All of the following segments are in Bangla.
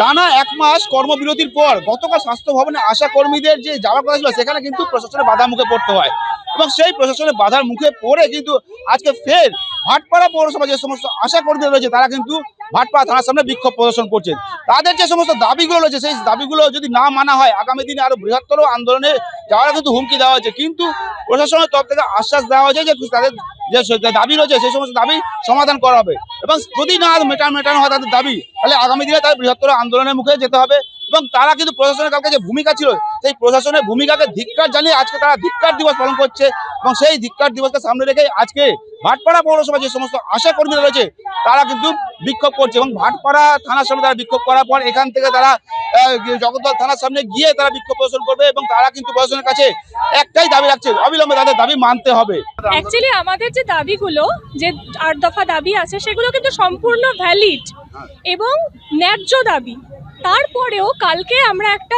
টানা 1 মাস কর্মবিরতির পর গতকাল স্বাস্থ্য ভবনে আশা কর্মীদের যে যাওয়ার কথা ছিল সেখানে কিন্তু প্রশাসনের বাধার মুখে পড়তে হয় এবং সেই প্রশাসনের বাধার মুখে পড়ে কিন্তু আজকে ফের ভাটপাড়া পৌরসভা যে সমস্ত আশা কর্মী রয়েছে তারা কিন্তু ভাটপাড়া থানার সামনে বিক্ষোভ প্রদর্শন করছেন। তাদের যে সমস্ত দাবিগুলো রয়েছে সেই দাবিগুলো যদি না মানা হয় আগামী দিনে আরো বৃহত্তর আন্দোলনে যাওয়ার কিন্তু হুমকি দেওয়া হয়েছে, কিন্তু প্রশাসনের তরফ থেকে আশ্বাস দেওয়া হয়েছে যে তাদের যে দাবি রয়েছে সেই সমস্ত দাবি সমাধান করা হবে এবং যদি না মেটানো হয় তাদের দাবি, তাহলে আগামী দিনে তাদের বৃহত্তর আন্দোলনের মুখে যেতে হবে। এবং তারা কিন্তু প্রশাসনের কালকে যে ভূমিকা ছিল সেই প্রশাসনের ভূমিকাকে ধিক্কার জানিয়ে আজকে তারা ধিক্কার দিবস পালন করছে এবং সেই ধিক্কার দিবসকে সামনে রেখে আজকে ভাটপাড়া পৌরসভা যে সমস্ত আশা কর্মীরা রয়েছে তারা কিন্তু বিক্ষোভ করছে এবং ভাটপাড়া থানার সামনে তারা বিক্ষোভ করার পর এখান থেকে তারা জগদ্দল থানার সামনে গিয়ে তারা বিক্ষোভ প্রদর্শন করবে এবং তারা কিন্তু প্রশাসনের কাছে একটাই দাবি রাখছে, অবিলম্বে তাদের দাবি মানতে হবে। অ্যাকচুয়ালি আমাদের যে দাবিগুলো, যে 8 দফা দাবি আছে সেগুলো কিন্তু সম্পূর্ণ ভ্যালিড এবং ন্যায্য দাবি। তারপরেও কালকে আমরা একটা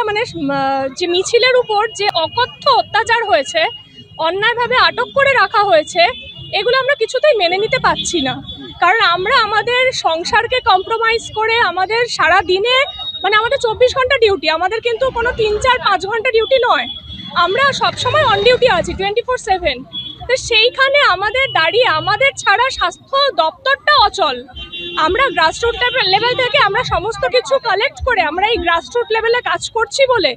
যে মিছিলের উপর যে অকথ্য অত্যাচার হয়েছে, অন্যায়ভাবে আটক করে রাখা হয়েছে, এগুলো আমরা কিছুতেই মেনে নিতে পারছি না। কারণ আমরা আমাদের সংসারকে কম্প্রোমাইজ করে আমাদের সারা দিনে আমাদের 24 ঘন্টা ডিউটি, আমাদের কিন্তু কোনো 3, 4, 5 ঘন্টা ডিউটি নয়, আমরা সবসময় অন ডিউটি আছি 24/7। তো সেইখানে আমাদের দাঁড়িয়ে আমাদের ছাড়া স্বাস্থ্য দপ্তরটা অচল। আমরা গ্রাসরুট লেভেল থেকে আমরা সমস্ত কিছু কালেক্ট করে আমরা এই গ্রাসরুট লেভেলে কাজ করছি বলে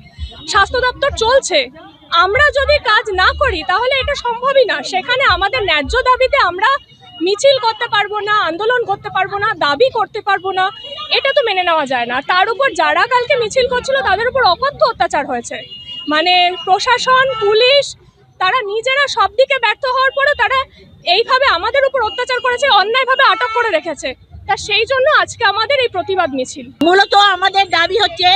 স্বাস্থ্য দপ্তর চলছে। আমরা যদি কাজ না করি তাহলে এটা সম্ভবই না। সেখানে আমাদের ন্যায্য দাবিতে আমরা মিছিল করতে পারবো না, আন্দোলন করতে পারবো না, দাবি করতে পারবো না, এটা তো মেনে নেওয়া যায় না। তার উপর যারা কালকে মিছিল করছিল তাদের উপর অকথ্য অত্যাচার হয়েছে। প্রশাসন, পুলিশ তারা নিজেরা সব দিকে ব্যর্থ হওয়ার পরেও তারা এইভাবে আমাদের উপর অত্যাচার করেছে, অন্যায়ভাবে আটক করে রেখেছে। তা সেই জন্য আজকে আমাদের এই প্রতিবাদ মিছিল। মূলত আমাদের দাবি হচ্ছে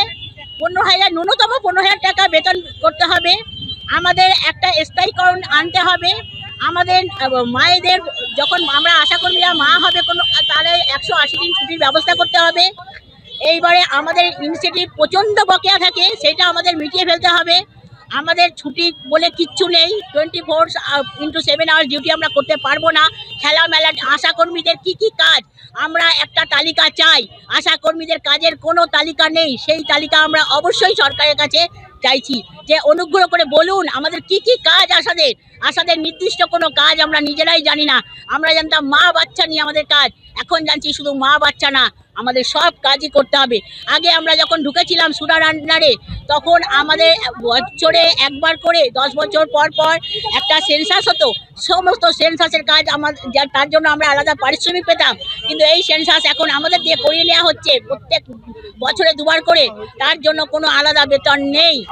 15,000 ন্যূনতম 15,000 টাকা বেতন করতে হবে, আমাদের একটা স্থায়ীকরণ আনতে হবে, আমাদের মায়েদের যখন আমরা আশাকর্মীরা মা হবে তাহলে 180 দিন ছুটির ব্যবস্থা করতে হবে। এইবারে আমাদের ইনস্টিটিউট প্রচণ্ড বকেয়া থাকে, সেটা আমাদের মিটিয়ে ফেলতে হবে। আমাদের ছুটি বলে কিচ্ছু নেই, 24x7 আওয়ার্স ডিউটি আমরা করতে পারবো না। খেলামেলা আশাকর্মীদের কি কি কাজ আমরা একটা তালিকা চাই, আশাকর্মীদের কাজের কোনো তালিকা নেই, সেই তালিকা আমরা অবশ্যই সরকারের কাছে চাইছি যে অনুগ্রহ করে বলুন আমাদের কি কি কাজ আশাদের নির্দিষ্ট কোনো কাজ আমরা নিজেরাই জানি না। আমরা জানতাম মা বাচ্চা নিয়ে আমাদের কাজ, এখন জানছি শুধু মা বাচ্চা না, আমাদের সব কাজই করতে হবে। আগে আমরা যখন ঢুকেছিলাম সুরার আন্ডারে তখন আমাদের বছরে একবার করে 10 বছর পর পর একটা সেন্সাস হতো, সমস্ত সেন্সাসের কাজ তার জন্য আমরা আলাদা পারিশ্রমিক পেতাম, কিন্তু এই সেন্সাস এখন আমাদের দিয়ে করিয়ে নেওয়া হচ্ছে প্রত্যেক বছরে 2বার করে, তার জন্য কোনো আলাদা বেতন নেই।